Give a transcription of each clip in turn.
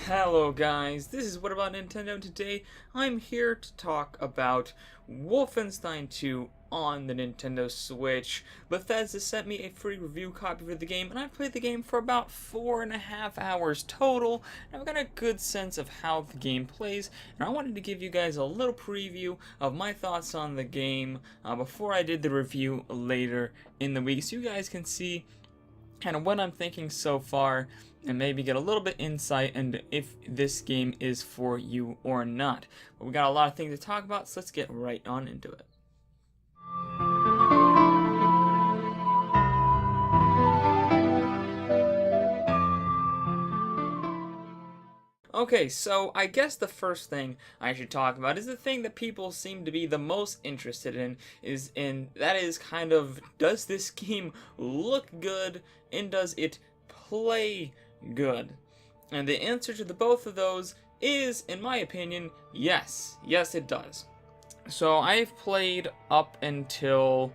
Hello guys, this is What About Nintendo. Today I'm here to talk about Wolfenstein 2 on the Nintendo Switch. Bethesda sent me a free review copy for the game, and I've played the game for about 4.5 hours total, and I've got a good sense of how the game plays, and I wanted to give you guys a little preview of my thoughts on the game before I did the review later in the week, so you guys can see kind of what I'm thinking so far, and maybe get a little bit insight into if this game is for you or not. But we got a lot of things to talk about, so let's get right on into it. Okay, so I guess the first thing I should talk about is the thing that people seem to be the most interested in, that is kind of, does this game look good and does it play good? And the answer to both of those is, in my opinion, yes. Yes, it does. So I've played up until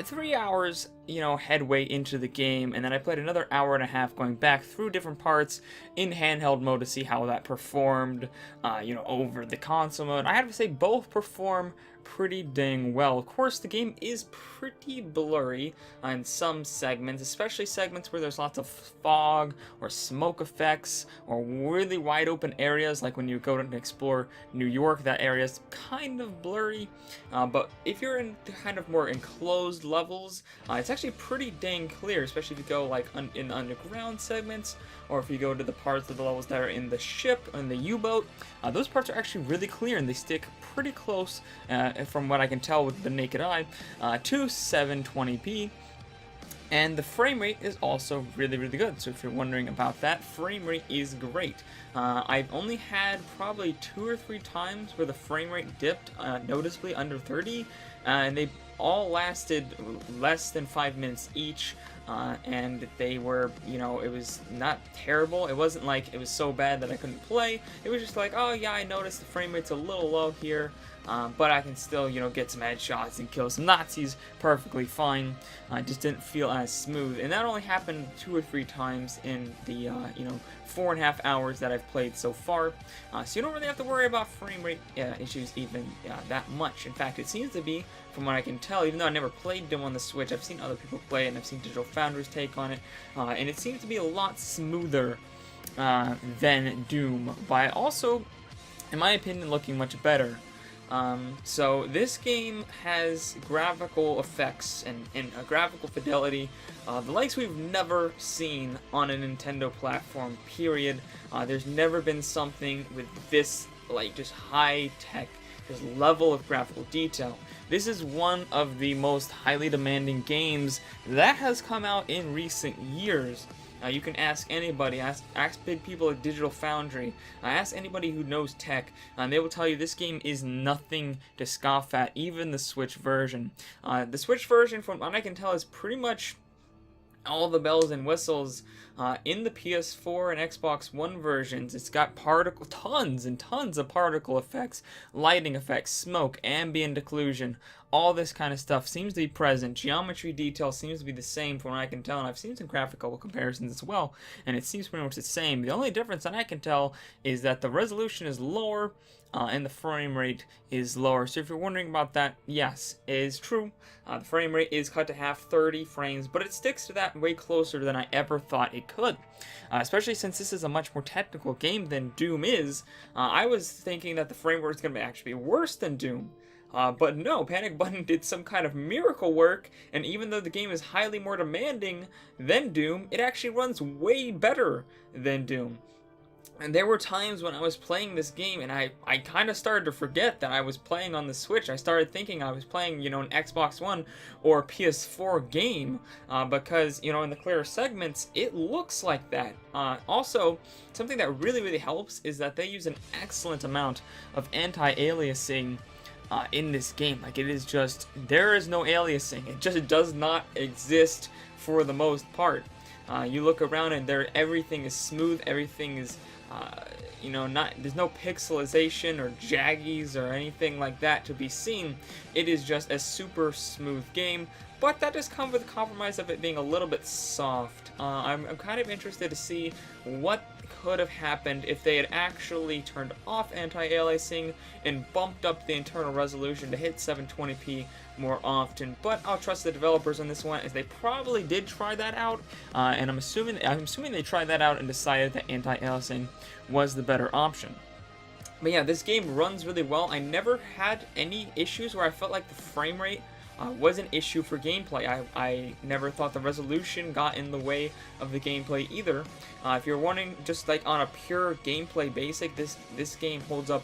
3 hours, headway into the game, and then I played another hour and a half going back through different parts in handheld mode to see how that performed, over the console mode. I have to say both perform pretty dang well. Of course, the game is pretty blurry in some segments, especially segments where there's lots of fog or smoke effects or really wide open areas, like when you go to explore New York. That area is kind of blurry, but if you're in kind of more enclosed levels, it's actually pretty dang clear, especially if you go like in underground segments, or if you go to the parts of the levels that are in the ship, in the U-boat. Those parts are actually really clear, and they stick pretty close, from what I can tell with the naked eye, to 720p. And the frame rate is also really, really good. So if you're wondering about that, frame rate is great. I've only had probably 2 or 3 times where the frame rate dipped noticeably under 30, and they all lasted less than 5 minutes each. And they were, it was not terrible. It wasn't like it was so bad that I couldn't play. It was just like, oh yeah, I noticed the frame rate's a little low here, but I can still, get some headshots and kill some Nazis perfectly fine. Just didn't feel as smooth. And that only happened 2 or 3 times in the, 4.5 hours that I've played so far. So you don't really have to worry about frame rate issues even that much. In fact, it seems to be, from what I can tell, even though I never played Doom on the Switch, I've seen other people play it, and I've seen Digital Foundry's take on it, and it seems to be a lot smoother than Doom, but also, in my opinion, looking much better. So this game has graphical effects and a graphical fidelity, the likes we've never seen on a Nintendo platform, period. There's never been something with this, just high-tech, this level of graphical detail. This is one of the most highly demanding games that has come out in recent years. You can ask anybody, ask big people at Digital Foundry, ask anybody who knows tech, and they will tell you this game is nothing to scoff at, even the Switch version. The Switch version, from what I can tell, is pretty much all the bells and whistles in the PS4 and Xbox One versions. It's got tons and tons of particle effects, lighting effects, smoke, ambient occlusion, all this kind of stuff seems to be present. Geometry detail seems to be the same from what I can tell, and I've seen some graphical comparisons as well, and it seems pretty much the same. The only difference that I can tell is that the resolution is lower, and the frame rate is lower. So if you're wondering about that, yes, it is true. The frame rate is cut to half, 30 frames, but it sticks to that way closer than I ever thought it could. Especially since this is a much more technical game than Doom is. I was thinking that the frame rate is going to actually be worse than Doom. But no, Panic Button did some kind of miracle work, and even though the game is highly more demanding than Doom, it actually runs way better than Doom. And there were times when I was playing this game, and I kind of started to forget that I was playing on the Switch. I started thinking I was playing, an Xbox One or PS4 game, because, in the clearer segments, it looks like that. Also, something that really, really helps is that they use an excellent amount of anti-aliasing in this game. Like, it is just, there is no aliasing. It just does not exist for the most part. You look around and everything is smooth, everything is, there's no pixelization or jaggies or anything like that to be seen. It is just a super smooth game, but that does come with the compromise of it being a little bit soft. I'm kind of interested to see what could have happened if they had actually turned off anti-aliasing and bumped up the internal resolution to hit 720p more often. But I'll trust the developers on this one, as they probably did try that out, and I'm assuming they tried that out and decided that anti-aliasing was the better option. But yeah, this game runs really well. I never had any issues where I felt like the frame rate was an issue for gameplay. I never thought the resolution got in the way of the gameplay either. If you're wanting just like on a pure gameplay basic, this game holds up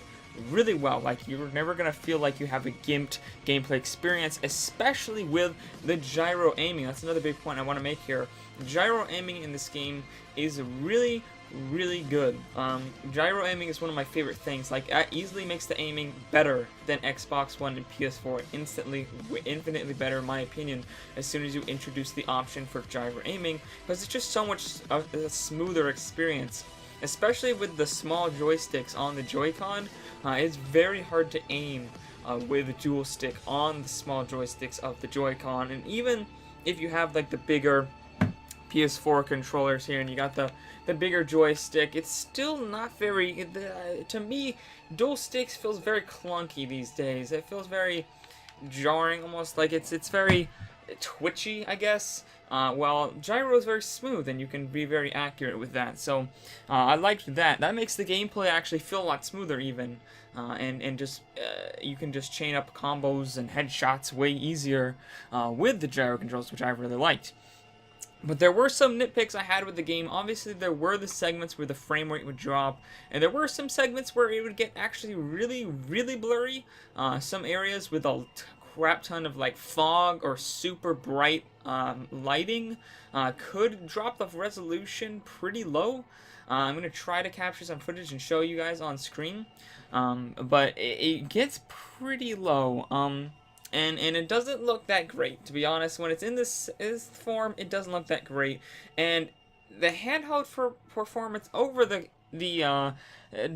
really well. Like, you're never gonna feel like you have a gimped gameplay experience, especially with the gyro aiming. That's another big point I want to make here. Gyro aiming in this game is really good. Gyro aiming is one of my favorite things. Like, that easily makes the aiming better than Xbox One and PS4. Infinitely better, in my opinion, as soon as you introduce the option for gyro aiming, because it's just so much a smoother experience. Especially with the small joysticks on the Joy-Con, it's very hard to aim with a dual stick on the small joysticks of the Joy-Con. And even if you have like the bigger PS4 controllers here and you got the bigger joystick, it's still not very, to me, dual sticks feels very clunky these days. It feels very jarring, almost like it's very twitchy, I guess. While gyro is very smooth and you can be very accurate with that. So I liked that. That makes the gameplay actually feel a lot smoother even. And just you can just chain up combos and headshots way easier with the gyro controls, which I really liked. But there were some nitpicks I had with the game. Obviously, there were the segments where the frame rate would drop, and there were some segments where it would get actually really blurry. Some areas with a crap ton of like fog or super bright lighting could drop the resolution pretty low. I'm going to try to capture some footage and show you guys on screen, but it gets pretty low. And it doesn't look that great, to be honest. When it's in this form, it doesn't look that great. And the handheld performance over the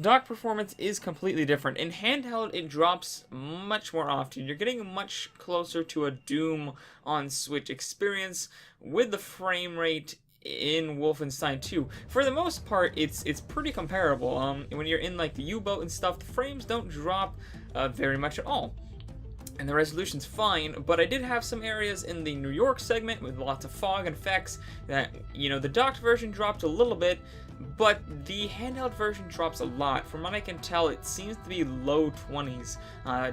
dock performance is completely different. In handheld, it drops much more often. You're getting much closer to a Doom on Switch experience with the frame rate in Wolfenstein 2. For the most part, it's pretty comparable. When you're in like the U-boat and stuff, the frames don't drop very much at all. And the resolution's fine, but I did have some areas in the New York segment with lots of fog and effects that, you know, the docked version dropped a little bit, but the handheld version drops a lot. From what I can tell, it seems to be low 20s,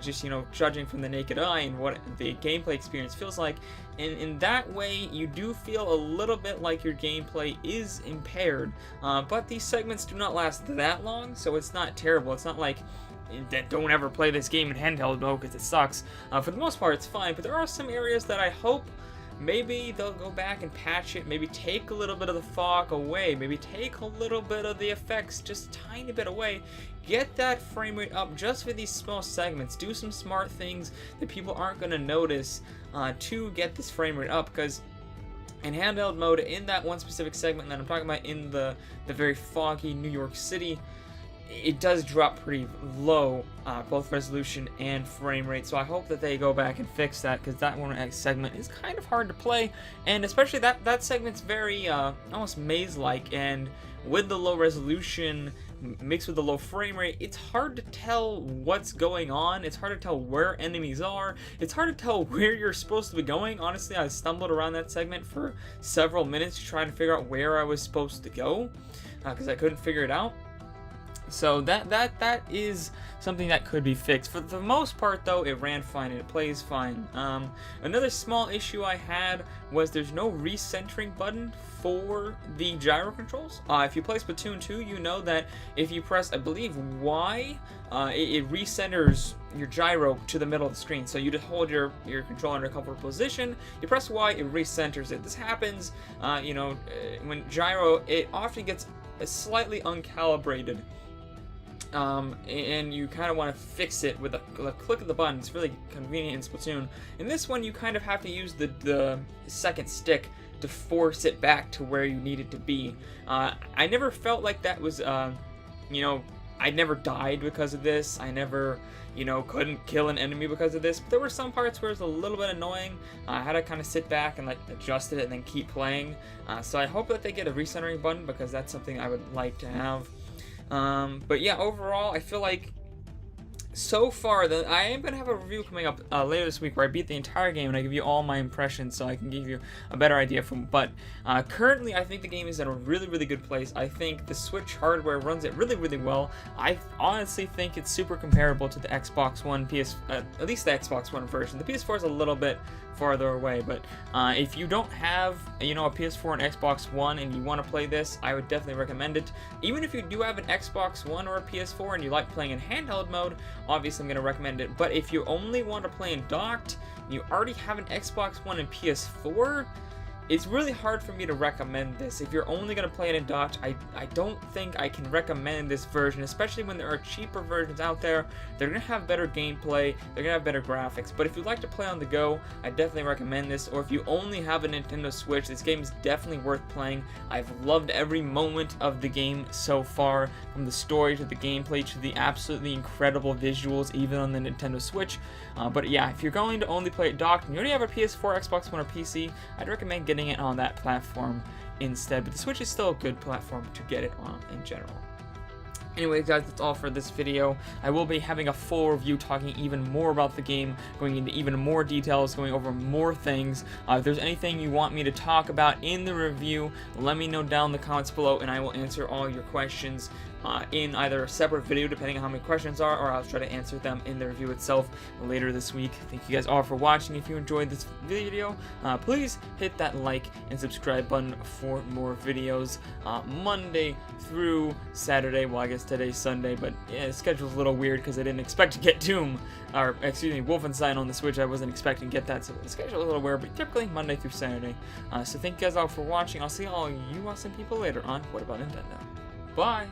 just, you know, judging from the naked eye and what the gameplay experience feels like. And in that way, you do feel a little bit like your gameplay is impaired, but these segments do not last that long, so it's not terrible. It's not like don't ever play this game in handheld mode because it sucks. For the most part, it's fine, but there are some areas that I hope maybe they'll go back and patch it, maybe take a little bit of the fog away, maybe take a little bit of the effects, just a tiny bit away, get that frame rate up just for these small segments, do some smart things that people aren't going to notice to get this frame rate up, because in handheld mode, in that one specific segment that I'm talking about, in the very foggy New York City, it does drop pretty low, both resolution and frame rate. So I hope that they go back and fix that, because that one segment is kind of hard to play, and especially that segment's very almost maze-like, and with the low resolution mixed with the low frame rate, it's hard to tell what's going on. It's hard to tell where enemies are. It's hard to tell where you're supposed to be going. Honestly, I stumbled around that segment for several minutes trying to figure out where I was supposed to go, because I couldn't figure it out. So that is something that could be fixed. For the most part, though, it ran fine and it plays fine. Another small issue I had was there's no recentering button for the gyro controls. If you play Splatoon 2, you know that if you press, I believe, Y, it recenters your gyro to the middle of the screen. So you just hold your controller in a comfortable position, you press Y, it recenters it. This happens, when gyro, it often gets slightly uncalibrated. And you kind of want to fix it with a click of the button. It's really convenient in Splatoon. In this one, you kind of have to use the second stick to force it back to where you need it to be. I never felt like that was, I I never died because of this. I never, couldn't kill an enemy because of this. But there were some parts where it was a little bit annoying. I had to kind of sit back and adjust it and then keep playing. So I hope that they get a recentering button, because that's something I would like to have. But yeah, overall, I feel like so far, I am going to have a review coming up later this week where I beat the entire game and I give you all my impressions so I can give you a better idea but currently I think the game is in a really, really good place. I think the Switch hardware runs it really, really well. I honestly think it's super comparable to the Xbox One, at least the Xbox One version. The PS4 is a little bit farther away, but if you don't have a PS4 and Xbox One and you want to play this, I would definitely recommend it. Even if you do have an Xbox One or a PS4 and you like playing in handheld mode, obviously I'm going to recommend it. But if you only want to play in docked, you already have an Xbox One and PS4, it's really hard for me to recommend this. If you're only going to play it in docked, I don't think I can recommend this version, especially when there are cheaper versions out there. They're going to have better gameplay, they're going to have better graphics, but if you like to play on the go, I definitely recommend this. Or if you only have a Nintendo Switch, this game is definitely worth playing. I've loved every moment of the game so far, from the story to the gameplay to the absolutely incredible visuals, even on the Nintendo Switch. But yeah, if you're going to only play it docked and you already have a PS4, Xbox One, or PC, I'd recommend getting it on that platform instead. But the Switch is still a good platform to get it on in general. Anyway, guys, that's all for this video. I will be having a full review talking even more about the game, going into even more details, going over more things. If there's anything you want me to talk about in the review, let me know down in the comments below, and I will answer all your questions in either a separate video, depending on how many questions are, or I'll try to answer them in the review itself later this week. Thank you guys all for watching. If you enjoyed this video, please hit that like and subscribe button for more videos Monday through Saturday. Well, I guess today's Sunday, but yeah, the schedule's a little weird because I didn't expect to get Wolfenstein on the Switch. I wasn't expecting to get that, so the schedule's a little weird, but typically Monday through Saturday. So thank you guys all for watching. I'll see all you awesome people later on What About Nintendo. Bye!